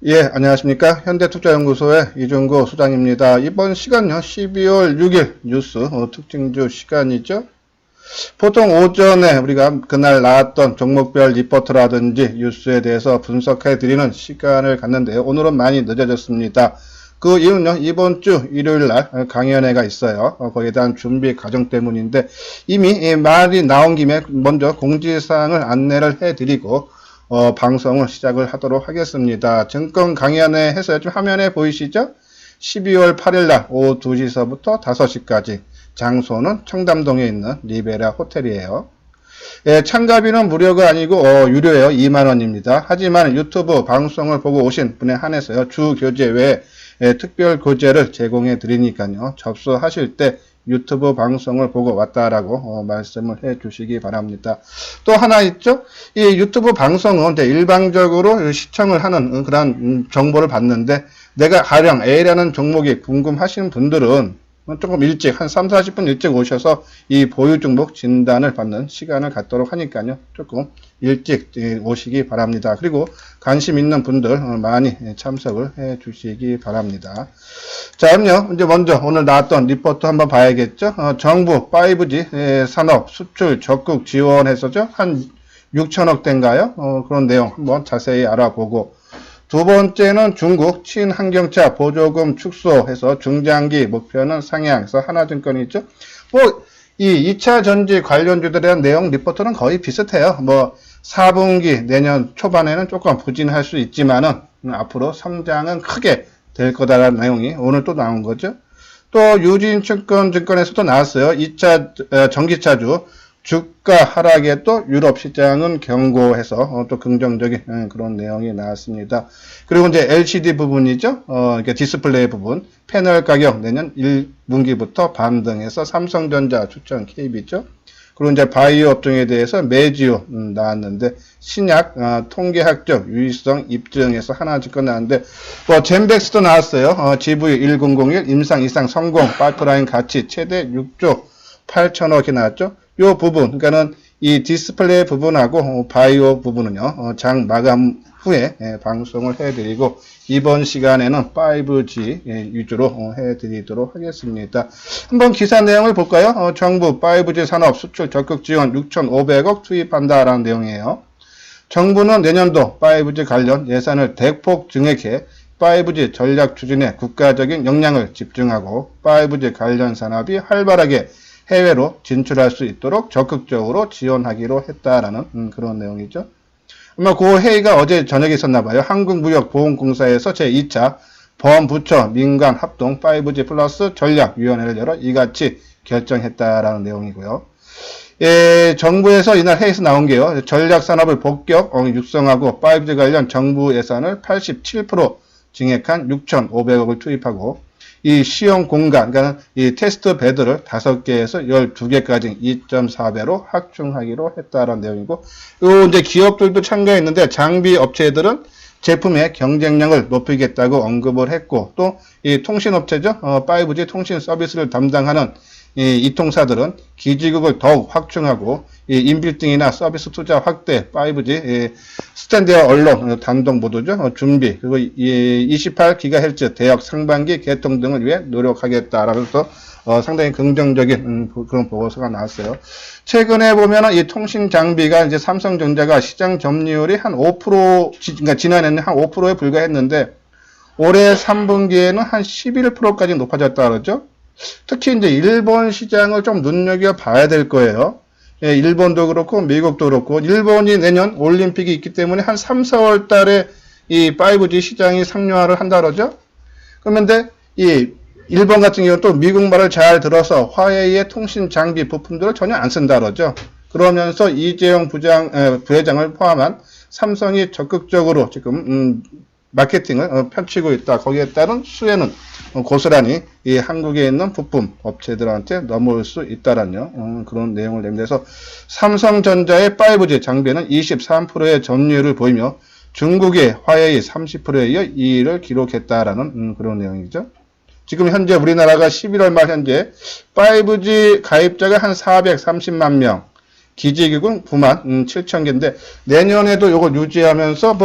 예, 안녕하십니까. 현대투자연구소의 이중구 소장입니다. 이번 시간요, 12월 6일 뉴스 특징주 시간이죠. 보통 오전에 우리가 그날 나왔던 종목별 리포트라든지 뉴스에 대해서 분석해 드리는 시간을 갖는데요. 오늘은 많이 늦어졌습니다. 그 이유는요, 이번 주 일요일 날 강연회가 있어요. 거기에 대한 준비 과정 때문인데 이미 말이 나온 김에 먼저 공지사항을 안내를 해 드리고 방송을 시작을 하도록 하겠습니다. 증권 강연회 해서 좀 화면에 보이시죠? 12월 8일 날 오후 2시서부터 5시까지 장소는 청담동에 있는 리베라 호텔이에요. 예, 참가비는 무료가 아니고 유료예요. 2만원입니다. 하지만 유튜브 방송을 보고 오신 분에 한해서요. 주 교재 외에 특별 교재를 제공해 드리니까요. 접수하실 때 유튜브 방송을 보고 왔다라고 말씀을 해 주시기 바랍니다. 또 하나 있죠? 이 유튜브 방송은 일방적으로 시청을 하는 그런 정보를 받는데 내가 가령 A라는 종목이 궁금하신 분들은 조금 일찍 한 3, 40분 일찍 오셔서 이 보유 종목 진단을 받는 시간을 갖도록 하니까요. 조금 일찍 오시기 바랍니다. 그리고 관심 있는 분들 많이 참석을 해 주시기 바랍니다. 자, 그럼요. 이제 먼저 오늘 나왔던 리포트 한번 봐야겠죠. 정부 5G 산업 수출 적극 지원해서죠. 한 6천억대인가요? 그런 내용 한번 자세히 알아보고 두 번째는 중국 친환경차 보조금 축소해서 중장기 목표는 상향해서 하나증권이죠. 이 2차 전지 관련주들에 대한 내용 리포트는 거의 비슷해요. 4분기 내년 초반에는 조금 부진할 수 있지만은 앞으로 성장은 크게 될 거다라는 내용이 오늘 또 나온 거죠. 또 유진증권에서도 나왔어요. 2차 전기차주 주가 하락에 또 유럽 시장은 경고해서 또 긍정적인 그런 내용이 나왔습니다. 그리고 이제 LCD 부분이죠. 이렇게 디스플레이 부분, 패널 가격 내년 1분기부터 반등해서 삼성전자 추천 KB죠. 그리고 이제 바이오 업종에 대해서 매지오 나왔는데 신약 통계학적 유의성 입증해서 하나증권 나왔는데 젠백스도 나왔어요. GV1001 임상 이상 성공 파이프라인 가치 최대 6조 8천억이 나왔죠. 요 부분, 그러니까는 이 디스플레이 부분하고 바이오 부분은요, 장 마감 후에 방송을 해드리고, 이번 시간에는 5G 위주로 해드리도록 하겠습니다. 한번 기사 내용을 볼까요? 정부 5G 산업 수출 적극 지원 6,500억 투입한다라는 내용이에요. 정부는 내년도 5G 관련 예산을 대폭 증액해 5G 전략 추진에 국가적인 역량을 집중하고 5G 관련 산업이 활발하게 해외로 진출할 수 있도록 적극적으로 지원하기로 했다라는 그런 내용이죠. 아마 그 회의가 어제 저녁에 있었나 봐요. 한국무역보험공사에서 제2차 범부처 민간 합동 5G 플러스 전략위원회를 열어 이같이 결정했다라는 내용이고요. 예, 정부에서 이날 회의에서 나온 게요. 전략산업을 본격 육성하고 5G 관련 정부 예산을 87% 증액한 6,500억을 투입하고 이 시험 공간, 그러니까 이 테스트 베드를 5개에서 12개까지 2.4배로 확충하기로 했다라는 내용이고, 요 이제 기업들도 참가했는데 장비 업체들은 제품의 경쟁력을 높이겠다고 언급을 했고, 또 이 통신업체죠, 5G 통신 서비스를 담당하는 이 이통사들은 기지국을 더욱 확충하고 이 인빌딩이나 서비스 투자 확대, 5G 스탠드어 언론 단독 보도죠 준비, 그리고 28GHz 대역 상반기 개통 등을 위해 노력하겠다라면서 상당히 긍정적인 그런 보고서가 나왔어요. 최근에 보면은 이 통신 장비가 이제 삼성전자가 시장 점유율이 한 5%, 그러니까 지난해는 한 5%에 불과했는데 올해 3분기에는 한 11%까지 높아졌다 그러죠. 특히 이제 일본 시장을 좀 눈여겨봐야 될 거예요. 예, 일본도 그렇고 미국도 그렇고 일본이 내년 올림픽이 있기 때문에 한 3, 4월 달에 이 5G 시장이 상용화를 한다 그러죠. 그런데 이 일본 같은 경우는 또 미국 말을 잘 들어서 화웨이의 통신 장비 부품들을 전혀 안 쓴다 그러죠. 그러면서 이재용 부회장을 포함한 삼성이 적극적으로 지금 마케팅을 펼치고 있다. 거기에 따른 수혜는 고스란히 이 한국에 있는 부품 업체들한테 넘어올 수 있다라는 그런 내용을 내면서 삼성전자의 5G 장비는 23%의 점유율을 보이며 중국의 화웨이 30%에 이어 2위를 기록했다라는 그런 내용이죠. 지금 현재 우리나라가 11월 말 현재 5G 가입자가 한 430만 명, 기지국은 9만 7천 개인데 내년에도 이걸 유지하면서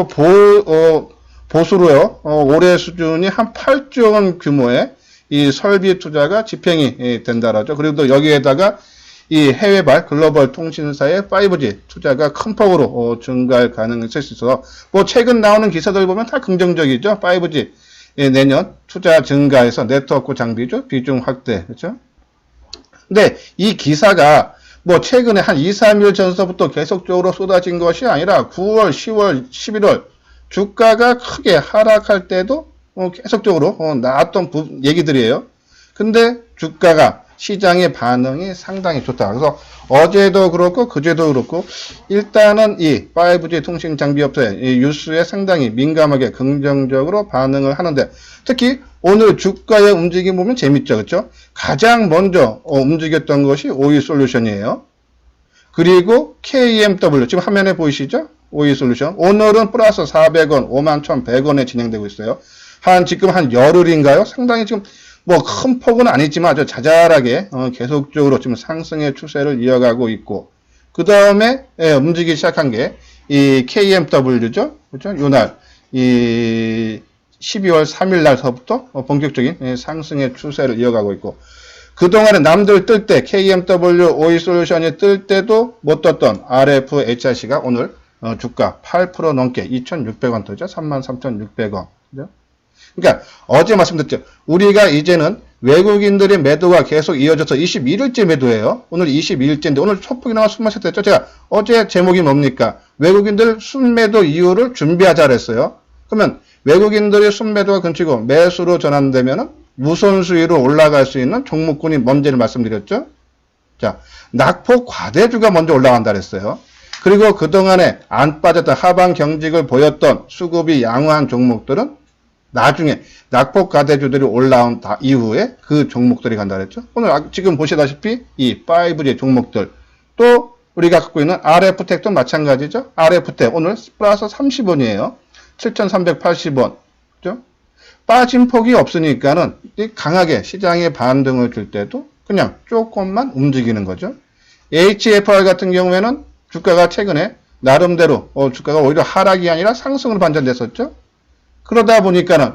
보수로요. 올해 수준이 한 8조 원 규모의 이 설비 투자가 집행이 된다라죠. 그리고 또 여기에다가 이 해외발 글로벌 통신사의 5G 투자가 큰 폭으로 증가할 가능성이 있을 수 있어서 뭐 최근 나오는 기사들 보면 다 긍정적이죠. 5G 내년 투자 증가해서 네트워크 장비죠. 비중 확대. 그렇죠? 근데 이 기사가 뭐 최근에 한 2, 3일 전서부터 계속적으로 쏟아진 것이 아니라 9월, 10월, 11월 주가가 크게 하락할 때도 계속적으로 나왔던 얘기들이에요. 근데 주가가 시장의 반응이 상당히 좋다. 그래서 어제도 그렇고 그제도 그렇고 일단은 이 5G 통신 장비 업체 이 뉴스에 상당히 민감하게 긍정적으로 반응을 하는데 특히 오늘 주가의 움직임 보면 재밌죠. 그렇죠? 가장 먼저 움직였던 것이 오이솔루션이에요. 그리고 KMW 지금 화면에 보이시죠? 오이솔루션 오늘은 플러스 400원 51,100원에 진행되고 있어요. 지금 한 열흘인가요? 상당히 지금 뭐 큰 폭은 아니지만 아주 자잘하게 계속적으로 지금 상승의 추세를 이어가고 있고 그 다음에 움직이기 시작한 게 이 KMW죠. 그렇죠? 요날 이 12월 3일 날서부터 본격적인 상승의 추세를 이어가고 있고 그동안에 남들 뜰 때 KMW 오이솔루션이 뜰 때도 못 떴던 RFHIC가 오늘 주가 8% 넘게 2,600원 터죠. 33,600원. 그죠? 그러니까 어제 말씀드렸죠. 우리가 이제는 외국인들의 매도가 계속 이어져서 21일째 매도예요. 오늘 22일째인데 오늘 소폭이나마 순매수됐죠. 제가 어제 제목이 뭡니까? 외국인들 순매도 이유를 준비하자 그랬어요. 그러면 외국인들의 순매도가 근치고 매수로 전환되면 무손수위로 올라갈 수 있는 종목군이 뭔지를 말씀드렸죠. 자, 낙폭 과대주가 먼저 올라간다 그랬어요. 그리고 그동안에 안 빠졌던 하방 경직을 보였던 수급이 양호한 종목들은 나중에 낙폭 과대주들이 올라온 이후에 그 종목들이 간다 그랬죠. 오늘 지금 보시다시피 이 5G 종목들 또 우리가 갖고 있는 RF텍도 마찬가지죠. RF텍 오늘 플러스 30원이에요. 7,380원. 그죠? 빠진 폭이 없으니까는 강하게 시장에 반등을 줄 때도 그냥 조금만 움직이는 거죠. HFR 같은 경우에는 주가가 최근에 나름대로 주가가 오히려 하락이 아니라 상승으로 반전됐었죠. 그러다 보니까는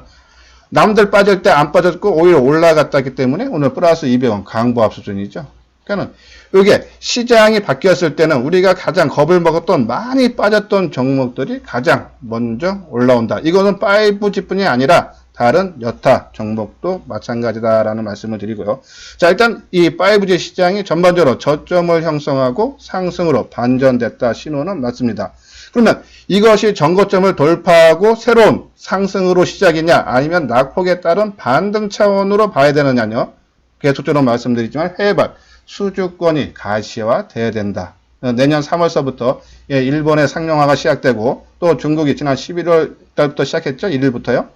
남들 빠질 때 안 빠졌고 오히려 올라갔다기 때문에 오늘 플러스 200원 강보합 수준이죠. 그러니까 이게 시장이 바뀌었을 때는 우리가 가장 겁을 먹었던 많이 빠졌던 종목들이 가장 먼저 올라온다. 이거는 5G뿐이 아니라 다른 여타 종목도 마찬가지다라는 말씀을 드리고요. 자, 일단 이 5G 시장이 전반적으로 저점을 형성하고 상승으로 반전됐다 신호는 맞습니다. 그러면 이것이 전고점을 돌파하고 새로운 상승으로 시작이냐 아니면 낙폭에 따른 반등 차원으로 봐야 되느냐요. 계속적으로 말씀드리지만 해외발 수주권이 가시화돼야 된다. 내년 3월서부터 일본의 상용화가 시작되고 또 중국이 지난 11월 달부터 시작했죠. 1일부터요.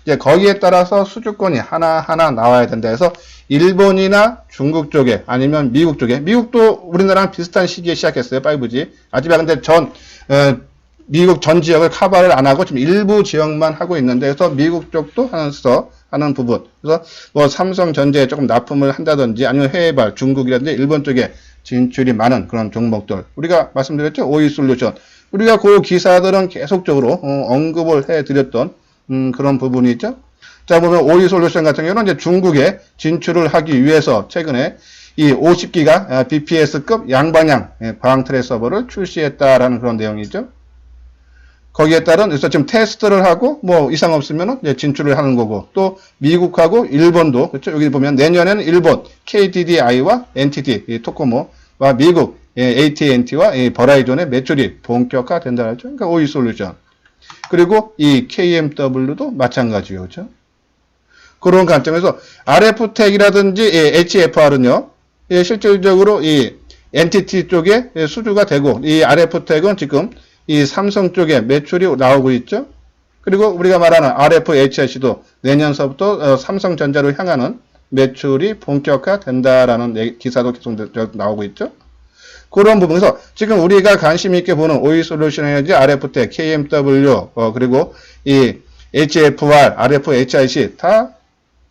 이제 거기에 따라서 수주권이 하나하나 나와야 된다 해서 일본이나 중국 쪽에 아니면 미국 쪽에 미국도 우리나라랑 비슷한 시기에 시작했어요. 5G. 아직은 근데 미국 전 지역을 커버를 안 하고 지금 일부 지역만 하고 있는데 그래서 미국 쪽도 하는 부분. 그래서 뭐 삼성전자에 조금 납품을 한다든지 아니면 해외발 중국이라든지 일본 쪽에 진출이 많은 그런 종목들. 우리가 말씀드렸죠. 오이솔루션. 우리가 그 기사들은 계속적으로 언급을 해드렸던 그런 부분이 있죠. 자, 보면 오이솔루션 같은 경우는 이제 중국에 진출을 하기 위해서 최근에 이 50기가 BPS급 양방향 광 트레이서버를 출시했다라는 그런 내용이죠. 거기에 따른 그래서 지금 테스트를 하고 뭐 이상 없으면 이제 진출을 하는 거고 또 미국하고 일본도 그렇죠. 여기 보면 내년에는 일본 KDDI와 NTT 토코모와 미국 AT&T와 버라이존의 매출이 본격화된다 하죠. 그러니까 오이솔루션. 그리고 이 KMW도 마찬가지예요. 그렇죠? 그런 관점에서 RF텍이라든지 HFR은요. 실질적으로 이 NTT 쪽에 수주가 되고 이 RF텍은 지금 이 삼성 쪽에 매출이 나오고 있죠. 그리고 우리가 말하는 RFHIC도 내년서부터 삼성전자로 향하는 매출이 본격화된다라는 기사도 계속 나오고 있죠. 그런 부분에서 지금 우리가 관심 있게 보는 오이솔루션이라든지 RF텍, KMW, 그리고 이 HFR, RFHIC 다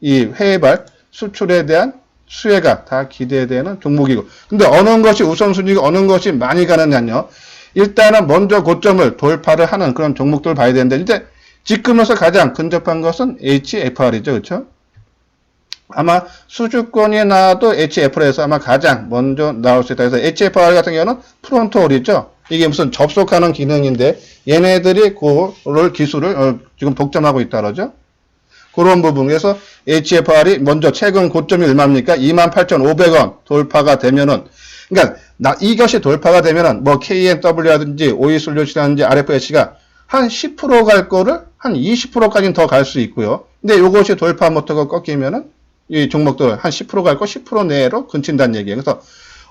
이 해외발 수출에 대한 수혜가 다 기대되는 종목이고. 근데 어느 것이 우선순위고 어느 것이 많이 가느냐요. 일단은 먼저 고점을 돌파를 하는 그런 종목들을 봐야 되는데 이제 지금으로서 가장 근접한 것은 HFR이죠. 그렇죠? 아마 수주권이 나와도 HFR에서 아마 가장 먼저 나올 수 있다. 그래서 HFR 같은 경우는 프론트홀이죠. 이게 무슨 접속하는 기능인데 얘네들이 그걸 기술을 지금 독점하고 있다 그러죠. 그런 부분에서 HFR이 먼저 최근 고점이 얼마입니까? 28,500원 돌파가 되면은, 그러니까 이것이 돌파가 되면은 뭐 KNW라든지 OE솔루션이라든지 RFS가 한 10% 갈 거를 한 20%까지는 더 갈 수 있고요. 근데 요것이 돌파 못하고 꺾이면은 이 종목들 한 10% 갈 거 10% 내로 근친다는 얘기예요. 그래서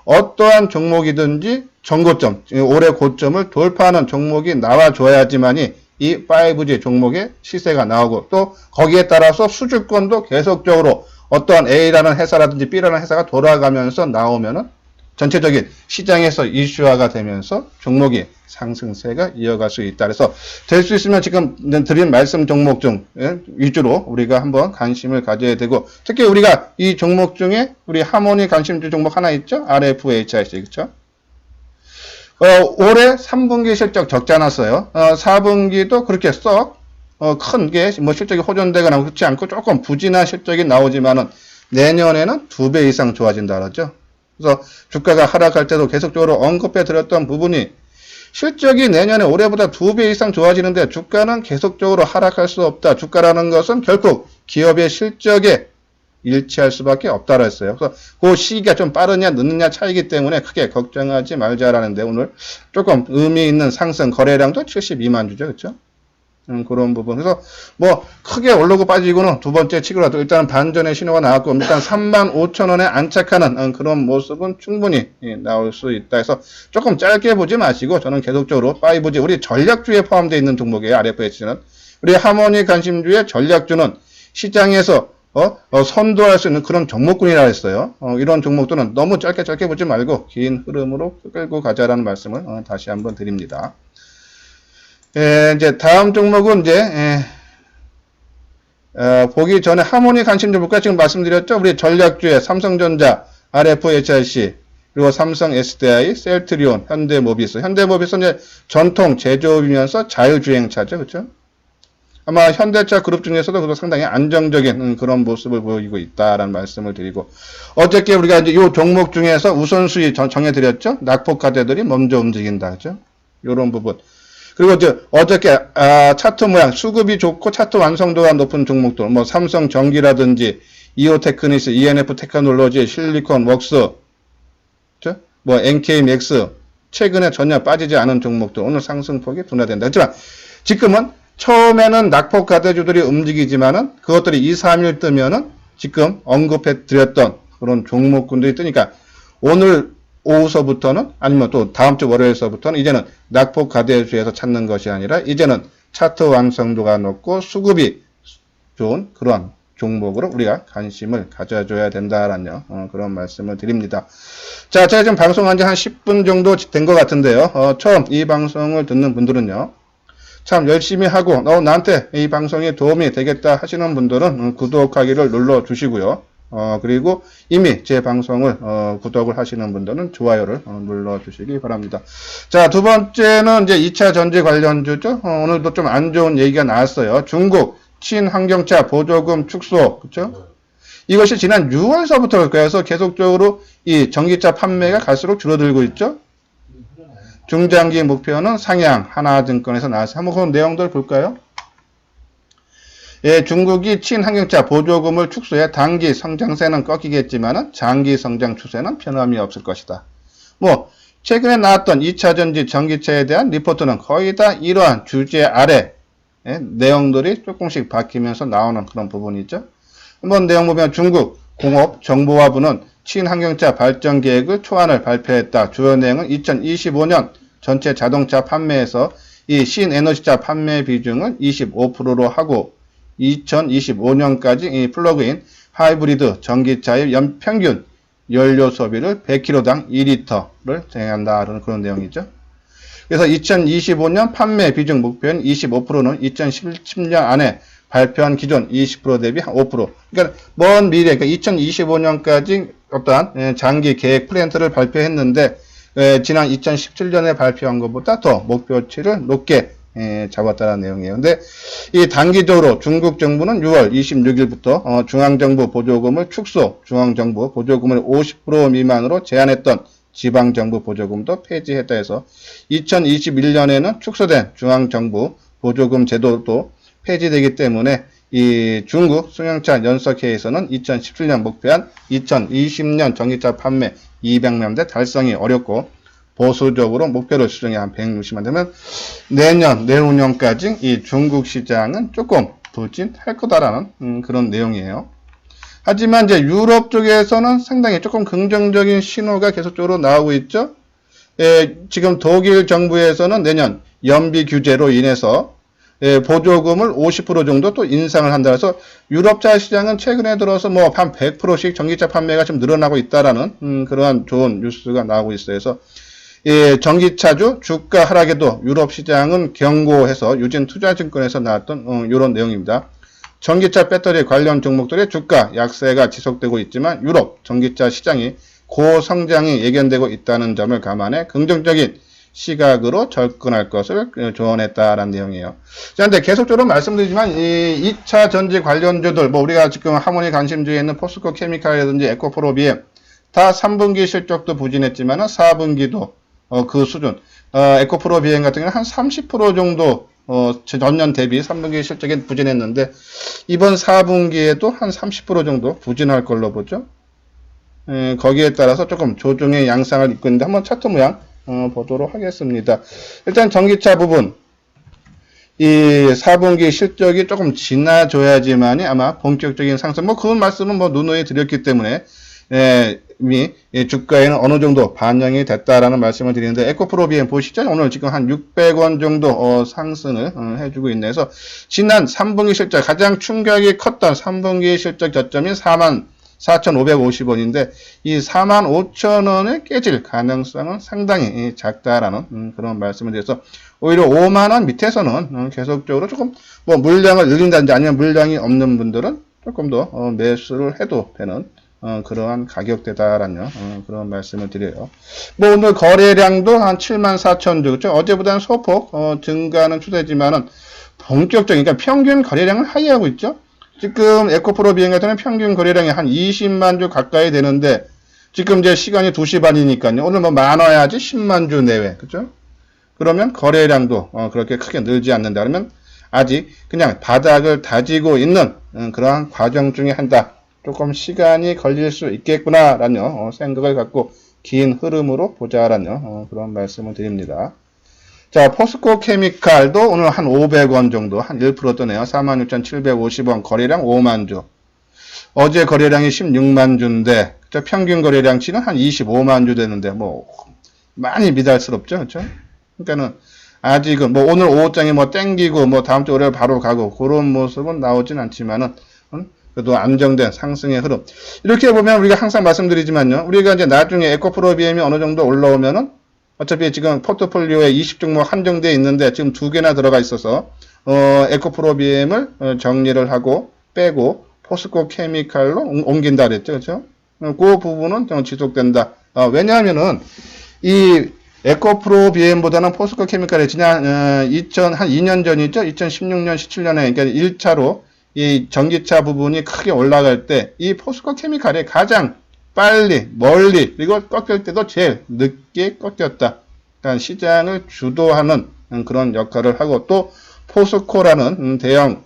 어떠한 종목이든지 전고점, 올해 고점을 돌파하는 종목이 나와줘야지만이 이 5G 종목의 시세가 나오고 또 거기에 따라서 수주권도 계속적으로 어떠한 A라는 회사라든지 B라는 회사가 돌아가면서 나오면은 전체적인 시장에서 이슈화가 되면서 종목이 상승세가 이어갈 수 있다. 그래서 될 수 있으면 지금 드린 말씀 종목 중 위주로 우리가 한번 관심을 가져야 되고, 특히 우리가 이 종목 중에 우리 하모니 관심주 종목 하나 있죠? RFHIC, 그렇죠? 올해 3분기 실적 적지 않았어요. 4분기도 그렇게 큰 게 뭐 실적이 호전되거나 그렇지 않고 조금 부진한 실적이 나오지만은 내년에는 2배 이상 좋아진다 그러죠. 그래서 주가가 하락할 때도 계속적으로 언급해 드렸던 부분이 실적이 내년에 올해보다 2배 이상 좋아지는데 주가는 계속적으로 하락할 수 없다. 주가라는 것은 결국 기업의 실적에 일치할 수밖에 없다고 했어요. 그래서 그 시기가 좀 빠르냐 늦느냐 차이기 때문에 크게 걱정하지 말자라는데 오늘 조금 의미 있는 상승 거래량도 72만 주죠. 그렇죠? 그런 부분. 그래서 뭐 크게 오르고 빠지고는 두 번째 치고라도 일단 반전의 신호가 나왔고 일단 35,000원에 안착하는 그런 모습은 충분히 나올 수 있다 해서 조금 짧게 보지 마시고 저는 계속적으로 5G 우리 전략주에 포함되어 있는 종목이에요. RFH는 우리 하모니 관심주의 전략주는 시장에서 선도할 수 있는 그런 종목군이라 했어요. 이런 종목들은 너무 짧게 보지 말고 긴 흐름으로 끌고 가자라는 말씀을 다시 한번 드립니다. 이제 다음 종목은 보기 전에 하모니 관심주 볼까요? 지금 말씀드렸죠? 우리 전략주에 삼성전자, RFHIC, 그리고 삼성 SDI, 셀트리온, 현대모비스. 현대모비스는 이제 전통 제조업이면서 자율주행차죠. 그렇죠? 아마 현대차 그룹 중에서도 상당히 안정적인 그런 모습을 보이고 있다라는 말씀을 드리고, 어저께 우리가 이제 이 종목 중에서 우선순위 정해드렸죠? 낙폭과대들이 먼저 움직인다. 그죠? 요런 부분. 그리고 어저께 차트 모양 수급이 좋고 차트 완성도가 높은 종목들 뭐 삼성전기라든지 이오테크니스, ENF 테크놀로지, 실리콘웍스, 그렇죠? 뭐 NK맥스 최근에 전혀 빠지지 않은 종목들 오늘 상승폭이 둔화된다. 하지만 지금은 처음에는 낙폭 가대주들이 움직이지만은 그것들이 2, 3일 뜨면은 지금 언급해 드렸던 그런 종목군들이 뜨니까 오늘 오후서부터는 아니면 또 다음 주 월요일서부터는 이제는 낙폭 가대주에서 찾는 것이 아니라 이제는 차트 완성도가 높고 수급이 좋은 그런 종목으로 우리가 관심을 가져줘야 된다라는 그런 말씀을 드립니다. 자, 제가 지금 방송한 지 한 10분 정도 된 것 같은데요. 처음 이 방송을 듣는 분들은요. 참 열심히 하고 나한테 이 방송이 도움이 되겠다 하시는 분들은 구독하기를 눌러 주시고요. 그리고 이미 제 방송을 구독을 하시는 분들은 좋아요를 눌러 주시기 바랍니다. 자, 두 번째는 이제 2차 전지 관련주죠. 오늘도 좀 안 좋은 얘기가 나왔어요. 중국 친환경차 보조금 축소, 그렇죠? 이것이 지난 6월서부터 그래서 계속적으로 이 전기차 판매가 갈수록 줄어들고 있죠. 중장기 목표는 상향, 하나증권에서 나왔어요. 한번 그 내용들 볼까요? 예, 중국이 친환경차 보조금을 축소해 단기 성장세는 꺾이겠지만 장기 성장 추세는 변함이 없을 것이다. 뭐 최근에 나왔던 2차 전지 전기차에 대한 리포트는 거의 다 이러한 주제 아래 내용들이 조금씩 바뀌면서 나오는 그런 부분이죠. 한번 내용 보면 중국 공업정보화부는 친환경차 발전 계획을 초안을 발표했다. 주요 내용은 2025년 전체 자동차 판매에서 이 신에너지차 판매 비중을 25%로 하고 2025년까지 이 플러그인 하이브리드 전기차의 연평균 연료 소비를 100kg당 2리터를 제한한다는 그런 내용이죠. 그래서 2025년 판매 비중 목표인 25%는 2017년 안에 발표한 기존 20% 대비 5%. 그러니까 먼 미래, 그러니까 2025년까지 어떠한 장기 계획 플랜트를 발표했는데 지난 2017년에 발표한 것보다 더 목표치를 높게 잡았다는 내용이에요. 근데 이 단기적으로 중국 정부는 6월 26일부터 중앙정부 보조금을 축소, 중앙정부 보조금을 50% 미만으로 제한했던 지방정부 보조금도 폐지했다 해서 2021년에는 축소된 중앙정부 보조금 제도도 폐지되기 때문에 이 중국 승용차 연석회에서는 2017년 목표한 2020년 전기차 판매 200만 대 달성이 어렵고 보수적으로 목표를 수정해 한 160만 대면 내후년까지 이 중국 시장은 조금 불진할 거다라는 그런 내용이에요. 하지만 이제 유럽 쪽에서는 상당히 조금 긍정적인 신호가 계속적으로 나오고 있죠. 지금 독일 정부에서는 내년 연비 규제로 인해서 보조금을 50% 정도 또 인상을 한다 해서 유럽차 시장은 최근에 들어서 뭐 한 100%씩 전기차 판매가 좀 늘어나고 있다라는 그러한 좋은 뉴스가 나오고 있어요. 그래서 전기차주 주가 하락에도 유럽 시장은 경고해서 유진투자증권에서 나왔던 이런 내용입니다. 전기차 배터리 관련 종목들의 주가 약세가 지속되고 있지만 유럽 전기차 시장이 고성장이 예견되고 있다는 점을 감안해 긍정적인 시각으로 접근할 것을 조언했다라는 내용이에요. 자, 근데 계속적으로 말씀드리지만 이 2차 전지 관련주들 뭐 우리가 지금 하모니 관심주에 있는 포스코 케미칼이라든지 에코프로 BM 다 3분기 실적도 부진했지만은 4분기도 그 수준 에코프로 BM 같은 경우는 한 30% 정도 전년 대비 3분기 실적이 부진했는데 이번 4분기에도 한 30% 정도 부진할 걸로 보죠. 거기에 따라서 조금 조정의 양상을 입고 있는데 한번 차트 모양 보도록 하겠습니다. 일단 전기차 부분 이 4분기 실적이 조금 지나줘야지만이 아마 본격적인 상승 뭐 그 말씀은 뭐 누누이 드렸기 때문에 이미 주가에는 어느 정도 반영이 됐다라는 말씀을 드리는데 에코프로 BM 보시죠. 오늘 지금 한 600원 정도 상승을 해주고 있네. 그래서 지난 3분기 실적 가장 충격이 컸던 3분기 실적 저점이 44,550원인데 이 45,000원을 깨질 가능성은 상당히 작다라는 그런 말씀을 드려서 오히려 5만원 밑에서는 계속적으로 조금 뭐 물량을 늘린다든지 아니면 물량이 없는 분들은 조금 더 매수를 해도 되는 그러한 가격대다라는 그런 말씀을 드려요. 뭐 오늘 거래량도 한 74,000주 그렇죠? 어제보다는 소폭 증가는 추세지만은 본격적인 그러니까 평균 거래량을 하회하고 있죠. 지금 에코프로 BM 같은 경우는 평균 거래량이 한 20만 주 가까이 되는데 지금 이제 시간이 2시 반이니까요. 오늘 뭐 많아야지 10만 주 내외. 그죠? 그러면 거래량도 그렇게 크게 늘지 않는다. 그러면 아직 그냥 바닥을 다지고 있는 그러한 과정 중에 한다. 조금 시간이 걸릴 수 있겠구나라는 생각을 갖고 긴 흐름으로 보자라는 그런 말씀을 드립니다. 자, 포스코 케미칼도 오늘 한 500원 정도, 한 1% 떠네요. 46,750원, 거래량 5만 주. 어제 거래량이 16만 주인데, 평균 거래량치는 한 25만 주 되는데, 뭐, 많이 미달스럽죠, 그렇죠? 그러니까는, 아직은, 뭐, 오늘 오후장에 뭐, 땡기고, 뭐, 다음 주 월요일 바로 가고, 그런 모습은 나오진 않지만은, 그래도 안정된 상승의 흐름. 이렇게 보면 우리가 항상 말씀드리지만요, 우리가 이제 나중에 에코프로 BM이 어느 정도 올라오면은, 어차피 지금 포트폴리오에 20종목 한정되어 있는데 지금 2개나 들어가 있어서 에코프로 BM을 정리를 하고 빼고 포스코 케미칼로 옮긴다 그랬죠. 그렇죠? 그 부분은 좀 지속된다. 왜냐하면은 이 에코프로 BM보다는 포스코 케미칼이 지난 한 2년 전이죠. 2016년, 17년에 그러니까 1차로 이 전기차 부분이 크게 올라갈 때 이 포스코 케미칼이 가장 빨리, 멀리, 그리고 꺾일 때도 제일 늦게 꺾였다. 그러니까 시장을 주도하는 그런 역할을 하고 또 포스코라는 대형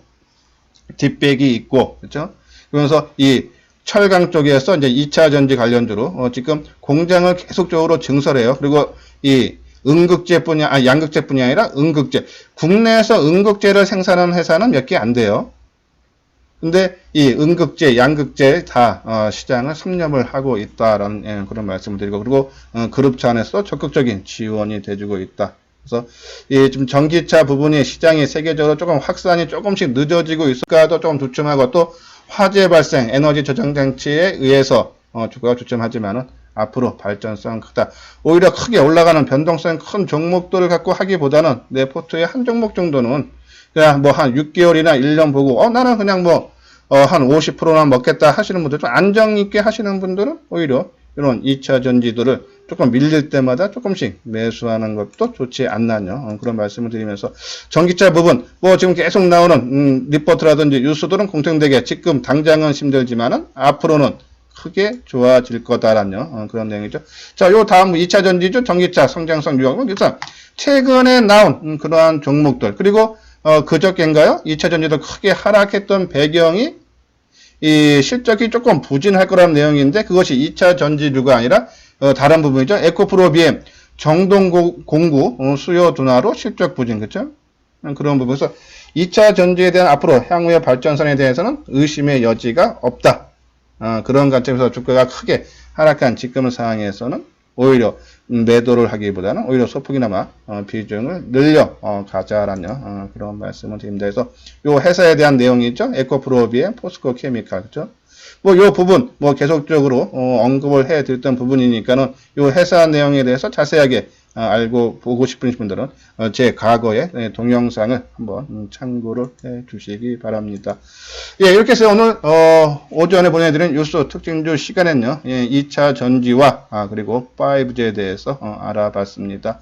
뒷백이 있고, 그렇죠? 그러면서 이 철강 쪽에서 이제 2차 전지 관련주로 지금 공장을 계속적으로 증설해요. 그리고 이 양극재뿐이 아니라 음극재. 국내에서 음극재를 생산하는 회사는 몇 개 안 돼요. 근데 이 음극재, 양극재 다 시장을 섭렵을 하고 있다라는 그런 말씀을 드리고 그리고 그룹차 안에서 적극적인 지원이 돼주고 있다. 그래서 이 지금 전기차 부분이 시장이 세계적으로 조금 확산이 조금씩 늦어지고 있을까도 조금 주춤하고 또 화재 발생, 에너지 저장 장치에 의해서 주가가 주춤하지만은 앞으로 발전성 크다. 오히려 크게 올라가는 변동성 큰 종목들을 갖고 하기보다는 내 포트의 한 종목 정도는 그냥 뭐 한 6개월이나 1년 보고 나는 그냥 뭐 한 50%나 먹겠다 하시는 분들 좀 안정 있게 하시는 분들은 오히려 이런 2차 전지들을 조금 밀릴 때마다 조금씩 매수하는 것도 좋지 않나요? 그런 말씀을 드리면서 전기차 부분 뭐 지금 계속 나오는 리포트라든지 뉴스들은 공통되게 지금 당장은 힘들지만은 앞으로는 크게 좋아질 거다라는 그런 내용이죠. 자, 요 다음 2차 전지죠. 전기차 성장성 유형. 그래서 최근에 나온 그러한 종목들 그리고 그저께인가요? 2차 전지도 크게 하락했던 배경이 이 실적이 조금 부진할 거라는 내용인데 그것이 2차 전지류가 아니라 다른 부분이죠. 에코프로 BM 정동 공구 수요 둔화로 실적 부진 그렇죠? 그런 부분에서 2차 전지에 대한 앞으로 향후의 발전선에 대해서는 의심의 여지가 없다. 그런 관점에서 주가가 크게 하락한 지금 상황에서는 오히려 매도를 하기보다는 오히려 소폭이나마 비중을 늘려 가자라는 그런 말씀을 드립니다. 그래서 요 회사에 대한 내용이죠. 에코프로비엠, 포스코 케미칼, 그죠? 뭐 요 부분 뭐 계속적으로 언급을 해드렸던 부분이니까는 요 회사 내용에 대해서 자세하게 알고 보고 싶으신 분들은 제 과거의 동영상을 한번 참고를 해 주시기 바랍니다. 예, 이렇게 해서 오늘 오전에 보내드린 뉴스 특징주 시간에는요, 2차 전지와 그리고 5G에 대해서 알아봤습니다.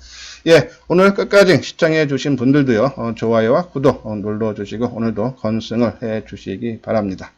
예, 오늘 끝까지 시청해 주신 분들도요, 좋아요와 구독 눌러주시고 오늘도 건승을 해 주시기 바랍니다.